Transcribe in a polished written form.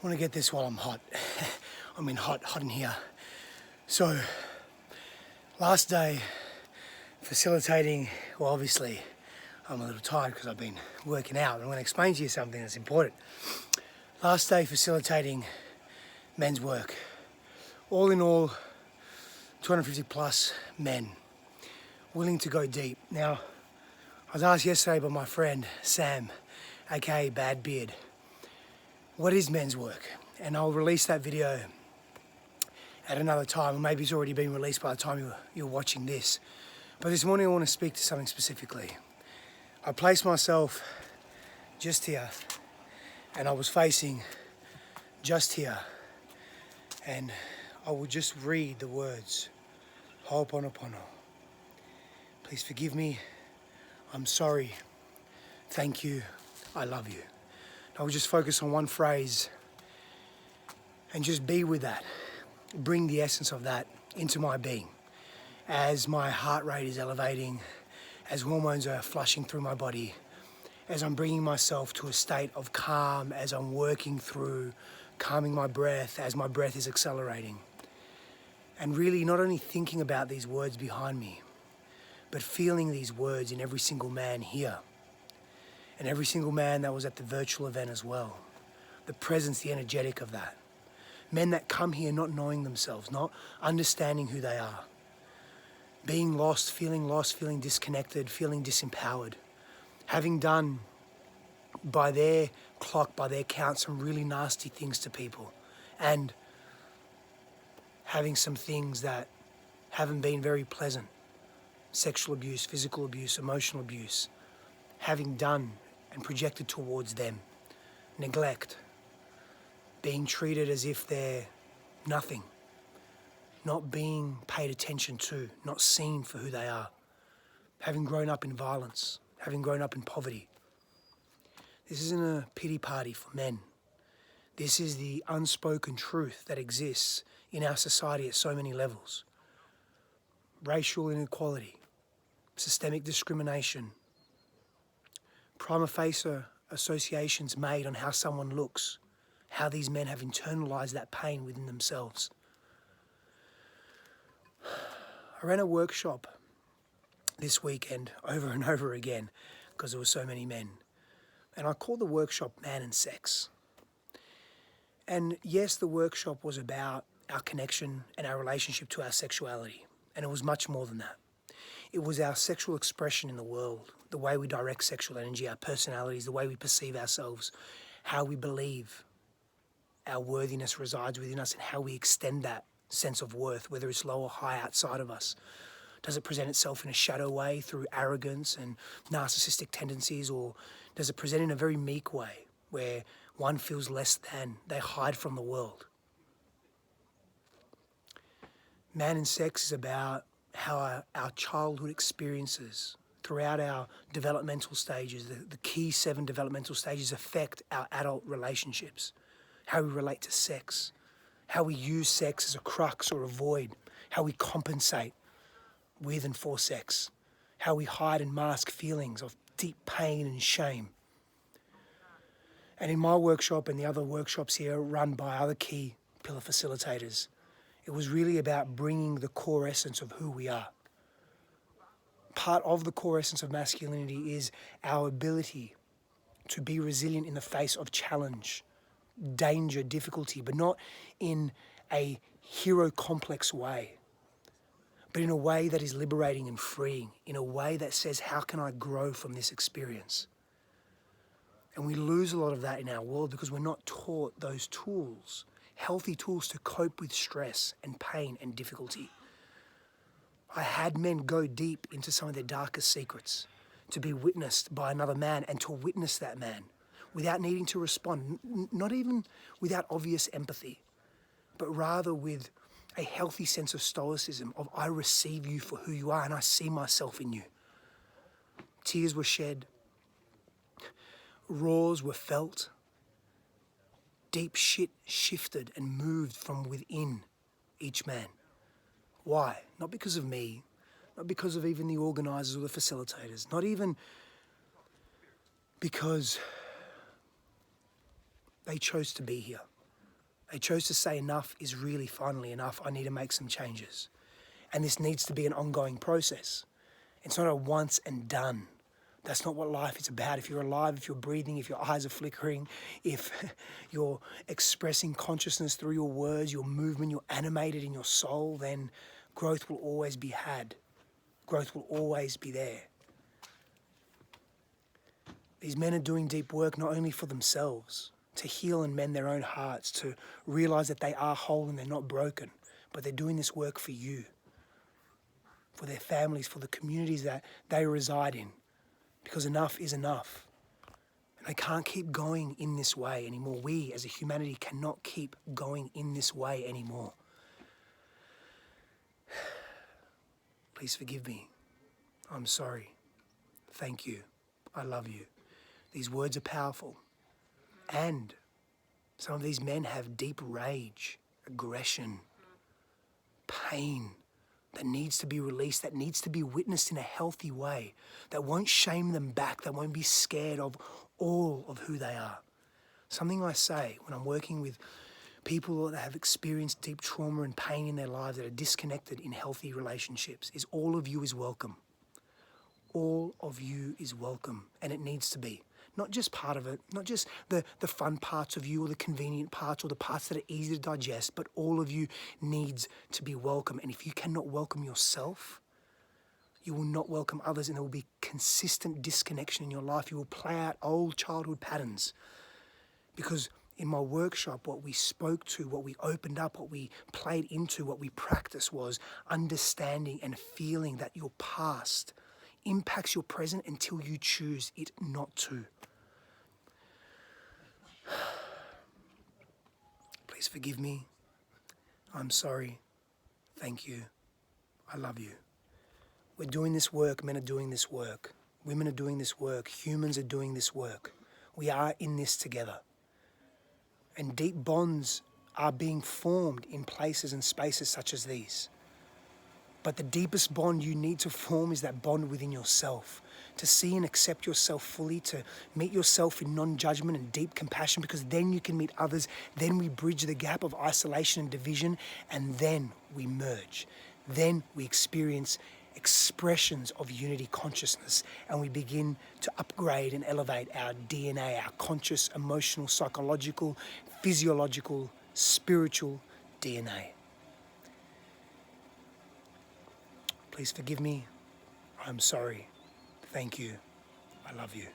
I want to get this while I'm hot. I mean hot in here. So, last day facilitating, well obviously I'm a little tired because I've been working out. I'm going to explain to you something that's important. Last day facilitating men's work. All in all, 250 plus men willing to go deep. Now, I was asked yesterday by my friend Sam, aka Bad Beard, what is men's work? And I'll release that video at another time, or maybe it's already been released by the time you're watching this. But this morning I want to speak to something specifically. I placed myself just here, and I was facing just here, and I will just read the words, Ho'oponopono. Please forgive me, I'm sorry, thank you, I love you. I will just focus on one phrase and just be with that. Bring the essence of that into my being. As my heart rate is elevating, as hormones are flushing through my body, as I'm bringing myself to a state of calm, as I'm working through calming my breath, as my breath is accelerating. And really not only thinking about these words behind me, but feeling these words in every single man here. And every single man that was at the virtual event as well. The presence, the energetic of that. Men that come here not knowing themselves, not understanding who they are. Being lost, feeling disconnected, feeling disempowered. Having done, by their clock, by their count, some really nasty things to people. And having some things that haven't been very pleasant. Sexual abuse, physical abuse, emotional abuse. Having done and projected towards them. Neglect. Being treated as if they're nothing. Not being paid attention to, not seen for who they are. Having grown up in violence, having grown up in poverty. This isn't a pity party for men. This is the unspoken truth that exists in our society at so many levels. Racial inequality, systemic discrimination, prima facie associations made on how someone looks, how these men have internalized that pain within themselves. I ran a workshop this weekend over and over again because there were so many men. And I called the workshop Man and Sex. And yes, the workshop was about our connection and our relationship to our sexuality. And it was much more than that. It was our sexual expression in the world, the way we direct sexual energy, our personalities, the way we perceive ourselves, how we believe our worthiness resides within us, and how we extend that sense of worth, whether it's low or high outside of us. Does it present itself in a shadow way through arrogance and narcissistic tendencies, or does it present in a very meek way where one feels less than, they hide from the world? Man and Sex is about how our childhood experiences throughout our developmental stages, the key 7 developmental stages, affect our adult relationships. How we relate to sex, how we use sex as a crux or a void, how we compensate with and for sex, how we hide and mask feelings of deep pain and shame. And in my workshop and the other workshops here run by other key pillar facilitators, it was really about bringing the core essence of who we are. Part of the core essence of masculinity is our ability to be resilient in the face of challenge, danger, difficulty, but not in a hero complex way, but in a way that is liberating and freeing, in a way that says, how can I grow from this experience? And we lose a lot of that in our world because we're not taught those tools, healthy tools to cope with stress and pain and difficulty. I had men go deep into some of their darkest secrets, to be witnessed by another man and to witness that man without needing to respond, not even without obvious empathy, but rather with a healthy sense of stoicism, of I receive you for who you are and I see myself in you. Tears were shed, roars were felt, deep shit shifted and moved from within each man. Why? Not because of me, not because of even the organizers or the facilitators, not even because they chose to be here. They chose to say enough is really finally enough. I need to make some changes. And this needs to be an ongoing process. It's not a once and done. That's not what life is about. If you're alive, if you're breathing, if your eyes are flickering, if you're expressing consciousness through your words, your movement, you're animated in your soul, then growth will always be had. Growth will always be there. These men are doing deep work not only for themselves, to heal and mend their own hearts, to realize that they are whole and they're not broken, but they're doing this work for you, for their families, for the communities that they reside in, because enough is enough. And they can't keep going in this way anymore. We as a humanity cannot keep going in this way anymore. Please forgive me. I'm sorry. Thank you. I love you. These words are powerful. And some of these men have deep rage, aggression, pain that needs to be released, that needs to be witnessed in a healthy way, that won't shame them back, that won't be scared of all of who they are. Something I say when I'm working with people that have experienced deep trauma and pain in their lives, that are disconnected in healthy relationships, is all of you is welcome. All of you is welcome, and it needs to be. Not just part of it, not just the fun parts of you or the convenient parts or the parts that are easy to digest, but all of you needs to be welcome. And if you cannot welcome yourself, you will not welcome others, and there will be consistent disconnection in your life. You will play out old childhood patterns. Because in my workshop, what we spoke to, what we opened up, what we played into, what we practiced was understanding and feeling that your past impacts your present until you choose it not to. Please forgive me. I'm sorry. Thank you. I love you. We're doing this work. Men are doing this work. Women are doing this work. Humans are doing this work. We are in this together. And deep bonds are being formed in places and spaces such as these. But the deepest bond you need to form is that bond within yourself, to see and accept yourself fully, to meet yourself in non-judgment and deep compassion, because then you can meet others. Then we bridge the gap of isolation and division, and then we merge. Then we experience expressions of unity consciousness, and we begin to upgrade and elevate our DNA, our conscious, emotional, psychological, physiological, spiritual DNA. Please forgive me. I'm sorry. Thank you. I love you.